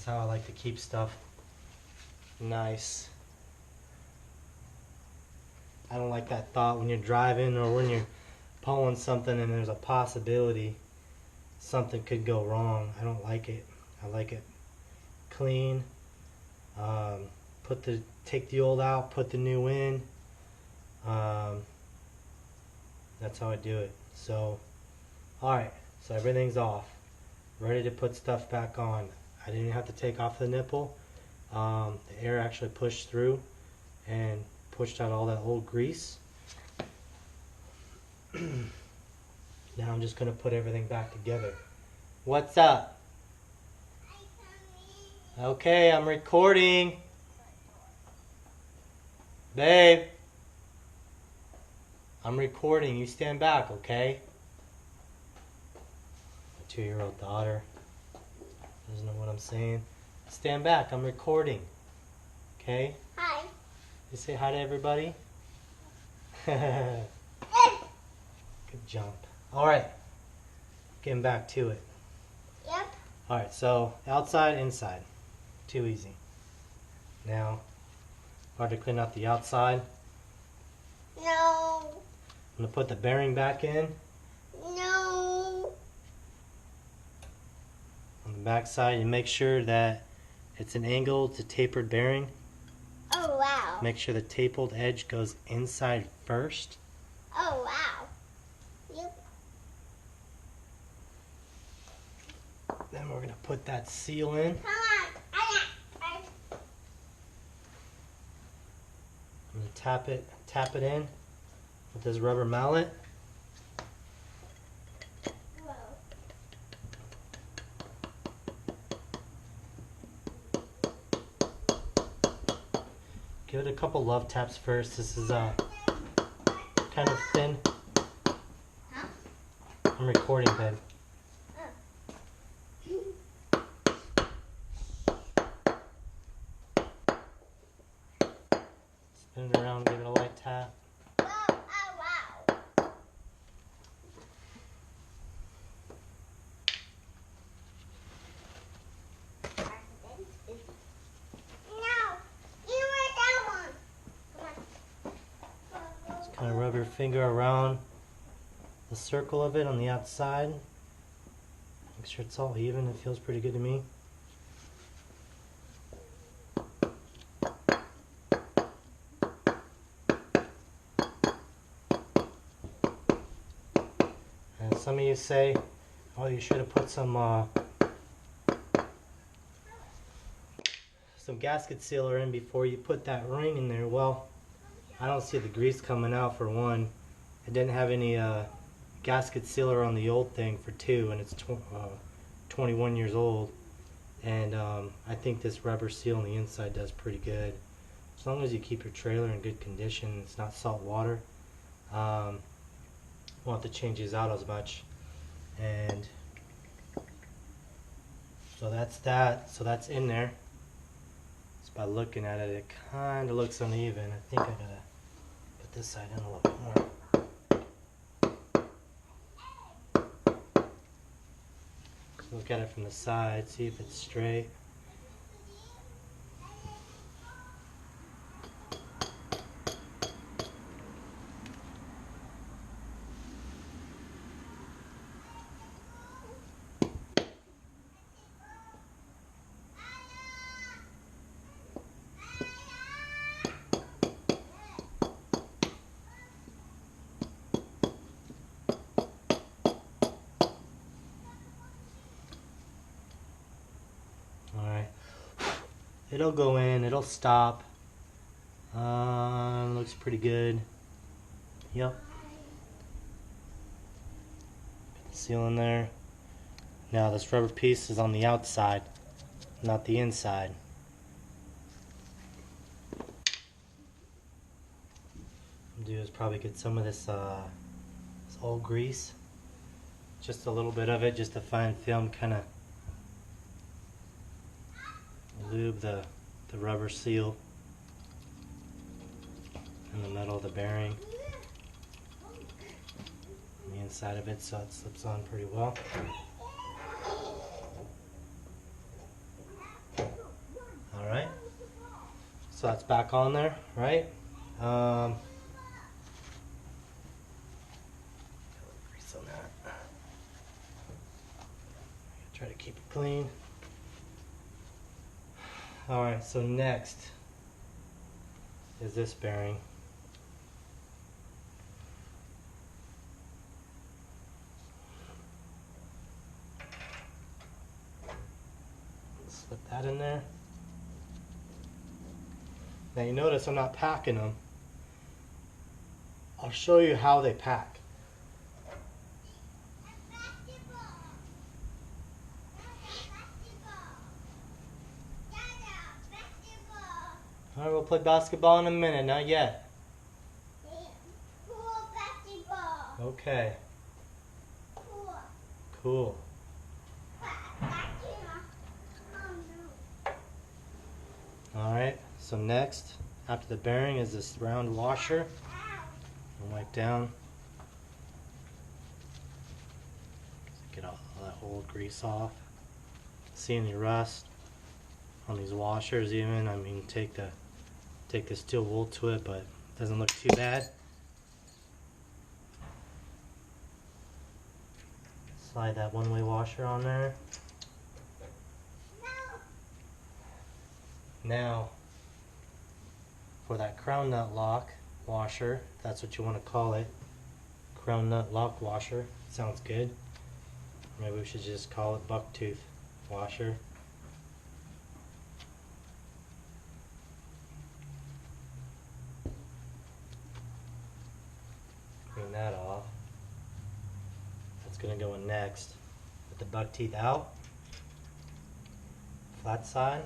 That's how I like to keep stuff nice. I don't like that thought when you're driving or when you're pulling something and there's a possibility something could go wrong. I don't like it. I like it clean. Take the old out, put the new in. That's how I do it. So, alright, so everything's off. Ready to put stuff back on. I didn't have to take off the nipple. The air actually pushed through and pushed out all that old grease. Now I'm just going to put everything back together. What's up? Okay, I'm recording. Babe. I'm recording. You stand back, okay? My 2-year-old daughter doesn't know what I'm saying. Stand back. I'm recording. Okay? Hi. You say hi to everybody? Good jump. Alright. Getting back to it. Yep. Alright, so outside, inside. Too easy. Now, hard to clean out the outside. No. I'm going to put the bearing back in. No. On the back side, you make sure that it's an angle, it's a tapered bearing. Oh, wow. Make sure the tapered edge goes inside first. Oh, wow. Yep. Then we're going to put that seal in. Come on. I'm going to tap it in with this rubber mallet. Whoa. Give it a couple love taps first. This is kind of thin. Huh? I'm recording, babe. Spin it around, give it a light tap. Whoa. Oh, wow. No. You want that one. Come on. Just kind of rub your finger around the circle of it on the outside. Make sure it's all even. It feels pretty good to me. And some of you say, oh, you should have put some gasket sealer in before you put that ring in there. Well, I don't see the grease coming out for one. It didn't have any gasket sealer on the old thing for two, and it's 21 years old. And I think this rubber seal on the inside does pretty good. As long as you keep your trailer in good condition, it's not salt water. Won't have to change these out as much. And so that's that. So that's in there. Just by looking at it, it kind of looks uneven. I think I gotta put this side in a little bit more. Look at it from the side, see if it's straight. Alright, it'll go in, it'll stop. Looks pretty good. Yep. Put the seal in there. Now this rubber piece is on the outside, not the inside. What I'll do is probably get some of this old grease. Just a little bit of it, just a fine film, kind of lube the rubber seal in the middle of the bearing on the inside of it so it slips on pretty well. So that's back on there, right? Grease on that. Try to keep it clean. Alright, so next is this bearing. Slip that in there. Now you notice I'm not packing them. I'll show you how they pack. Alright, we'll play basketball in a minute, not yet. Cool basketball. Okay, Cool. cool. Alright, so next, after the bearing, is this round washer. I'll wipe down. Get all that old grease off. See any rust on these washers even? I mean, take the steel wool to it, but it doesn't look too bad. Slide that one-way washer on there. Now, for that crown nut lock washer, if that's what you want to call it, crown nut lock washer, sounds good. Maybe we should just call it bucktooth washer. Clean that off. That's going to go in next. Put the buck teeth out, flat side.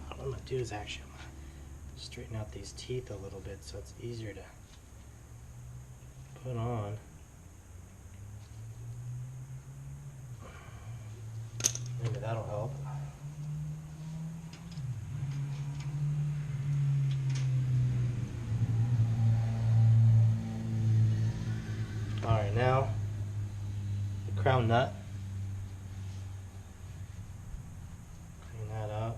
What I'm going to do is actually straighten out these teeth a little bit so it's easier to put on. Maybe that'll help. Alright, now the crown nut. Clean that up.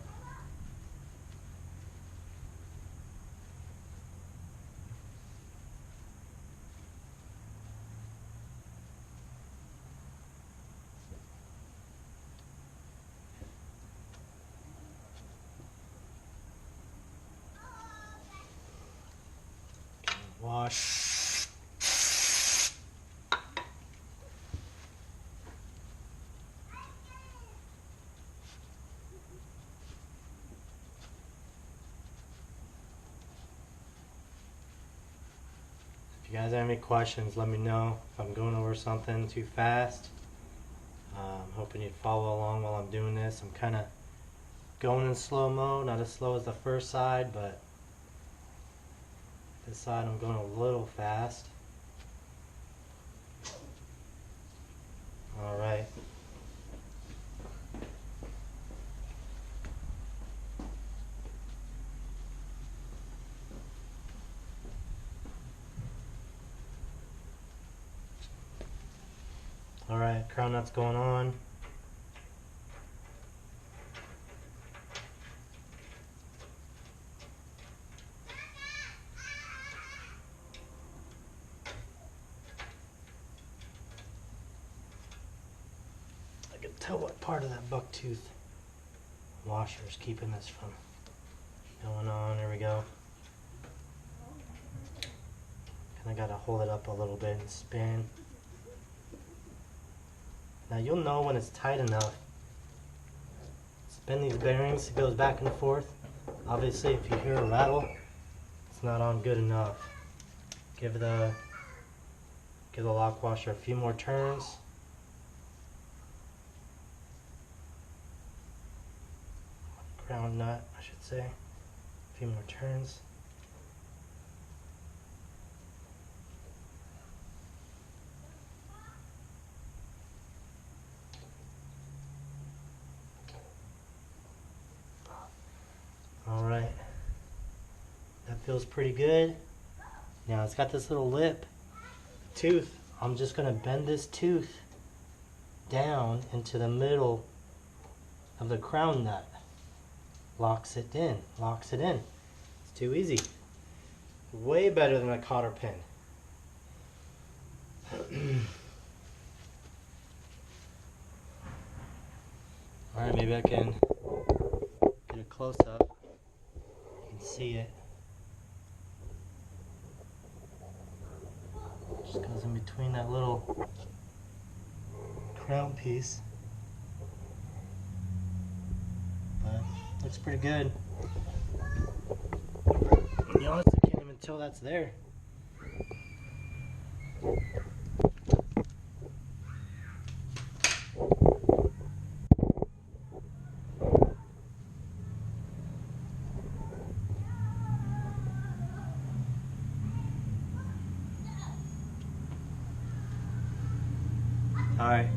Wash. If you guys have any questions, let me know. If I'm going over something too fast, I'm hoping you'd follow along while I'm doing this. I'm kind of going in slow-mo, not as slow as the first side, but this side I'm going a little fast. Alright. Alright, crown nut's going on. I can tell what part of that bucktooth washer is keeping this from going on. There we go. Kinda gotta hold it up a little bit and spin. Now you'll know when it's tight enough. Spin these bearings, it goes back and forth. Obviously if you hear a rattle, it's not on good enough. Give the lock washer a few more turns. Crown nut, I should say. A few more turns. Alright, that feels pretty good. Now it's got this little lip, tooth. I'm just going to bend this tooth down into the middle of the crown nut. Locks it in. Locks it in. It's too easy. Way better than a cotter pin. Alright, maybe I can get a close up. You can see it. Just goes in between that little crown piece. But looks pretty good. To be honest, I can't even tell that's there. Alright,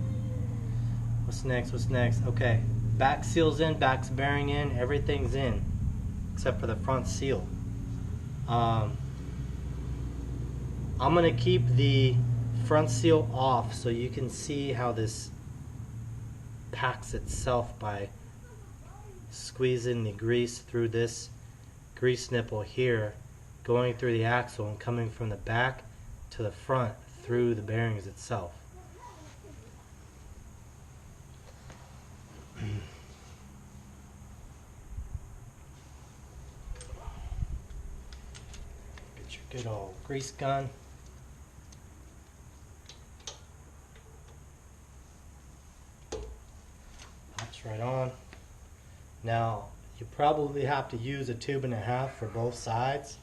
what's next, what's next? Okay, back seal's in, back's bearing in, everything's in, except for the front seal. I'm going to keep the front seal off so you can see how this packs itself by squeezing the grease through this grease nipple here, going through the axle and coming from the back to the front through the bearings itself. Get your good old grease gun. Pops right on. Now, you probably have to use a 1.5 tubes for both sides.